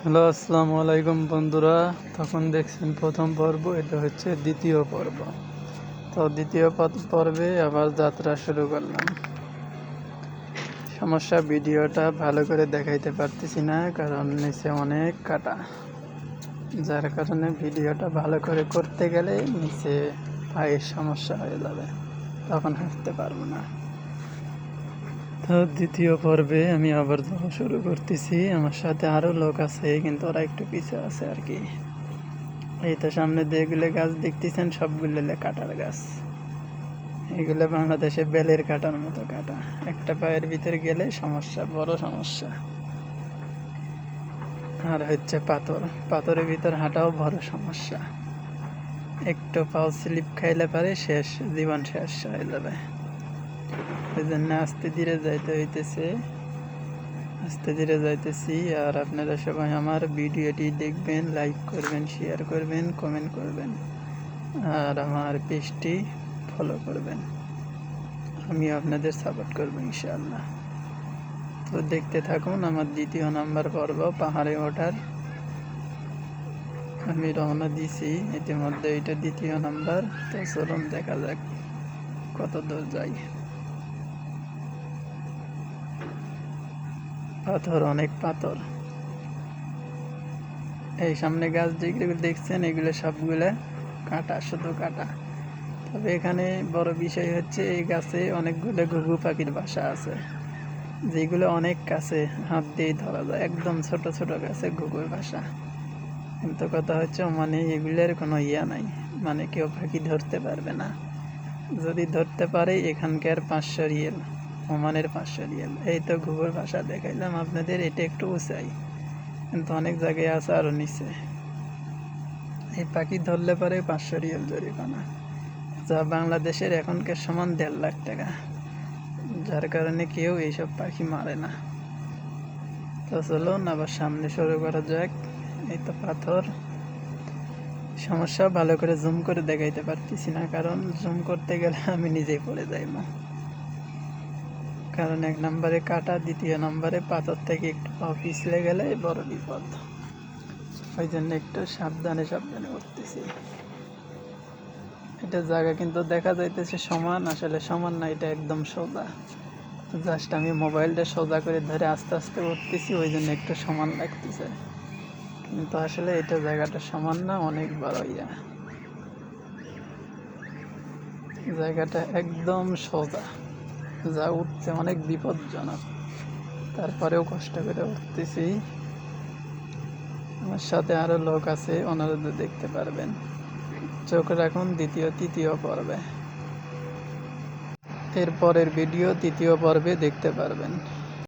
Hello, আসসালামু আলাইকুম বন্ধুরা। তখন দেখছেন প্রথম পর্ব, এটা হচ্ছে দ্বিতীয় পর্ব। তো দ্বিতীয় পর্বে আবার যাত্রা শুরু করলাম। সমস্যা, ভিডিওটা ভালো করে দেখাইতে পারতেছি না, কারণ নিচে অনেক কাটা, যার কারণে ভিডিওটা ভালো করে করতে গেলে নিচে পায়ের সমস্যা হয়ে যাবে, তখন হাঁটতে পারবো না। তো দ্বিতীয় পর্বে আমি আবার যাওয়া শুরু করতেছি। আমার সাথে আরও লোক আছে, কিন্তু ওরা একটু পিছে আছে আর কি। এই তো সামনে যেগুলো গাছ দেখতেছেন সবগুলো কাঁটার গাছ। এগুলো বাংলাদেশে বেলের কাটার মতো কাটা, একটা পায়ের ভিতরে গেলে সমস্যা, বড় সমস্যা। আর হচ্ছে পাথরের ভিতর হাঁটাও বড় সমস্যা। একটু পাও স্লিপ খাইলে পারে শেষ, জীবন শেষ হয়ে যাবে। এই জন্য আস্তে ধীরে যাইতে হইতেছে, আস্তে ধীরে যাইতেছি। আর আপনারা সবাই আমার ভিডিওটি দেখবেন, লাইক করবেন, শেয়ার করবেন, কমেন্ট করবেন, আর আমার পেজটি ফলো করবেন। আমি আপনাদের সাপোর্ট করবো ইনশাআল্লাহ। তো দেখতে থাকুন আমার দ্বিতীয় নাম্বার পর্ব, পাহাড়ে ওঠার। আমি রওনা দিছি ইতিমধ্যে, এটা দ্বিতীয় নাম্বার। তো চলুন দেখা যাক কত দূর যাই। পাথর, অনেক পাথর। এই সামনে গাছ যেগুলো দেখছেন এগুলো সবগুলো কাটা, শুধু কাটা। তবে এখানে বড় বিষয় হচ্ছে এই গাছে অনেকগুলো ঘুঘু পাখির বাসা আছে, যেগুলো অনেক কাছে, হাত দিয়ে ধরা যায়। একদম ছোট ছোট গাছে ঘুঘুর বাসা। কিন্তু কথা হচ্ছে মানে এগুলোর কোনো ইয়া নাই, মানে কেউ পাখি ধরতে পারবে না। যদি ধরতে পারে এখানকার 500 রিয়েল, ওমানের 500 রিয়েল। এই তো ঘুঘুর বাসা দেখাইলাম আপনাদের, এটা একটু উঁচাই, কিন্তু অনেক জায়গায় আছে আরও নিচে। এই পাখি ধরলে পারে 500 রিয়েল জরিমানা, যা বাংলাদেশের এখনকার সমান 1.5 লাখ টাকা। যার কারণে কেউ এইসব পাখি মারে না। তো চলুন আবার সামনে শুরু করা যাক। এই তো পাথর। সমস্যা, ভালো করে জুম করে দেখাইতে পারতেছি না, কারণ জুম করতে গেলে আমি নিজেই পড়ে যাইব। কারণ 1 নম্বরে কাটা, দ্বিতীয় নম্বরে পাথর থেকে একটু পাও পিছলে গেলে বড় বিপদ। ওই জন্য একটু সাবধানে সাবধানে উঠতেছি। এটা জায়গা কিন্তু দেখা যাইতেছে সমান, আসলে সমান না, এটা একদম সোজা। জাস্ট আমি মোবাইলটা সোজা করে ধরে আস্তে আস্তে উঠতেছি, ওই জন্য একটু সমান লাগতেছে, কিন্তু আসলে এটা জায়গাটা সমান না, অনেক বড় ইয়া। জায়গাটা একদম সোজা, যা উঠতে অনেক বিপজ্জনক। তারপরেও কষ্ট করে উঠতেছি। আমার সাথে আরও লোক আছে, ওনারা দেখতে পারবেন। চোখ রাখুন তৃতীয় পর্বে। এরপরের ভিডিও তৃতীয় পর্বে দেখতে পারবেন।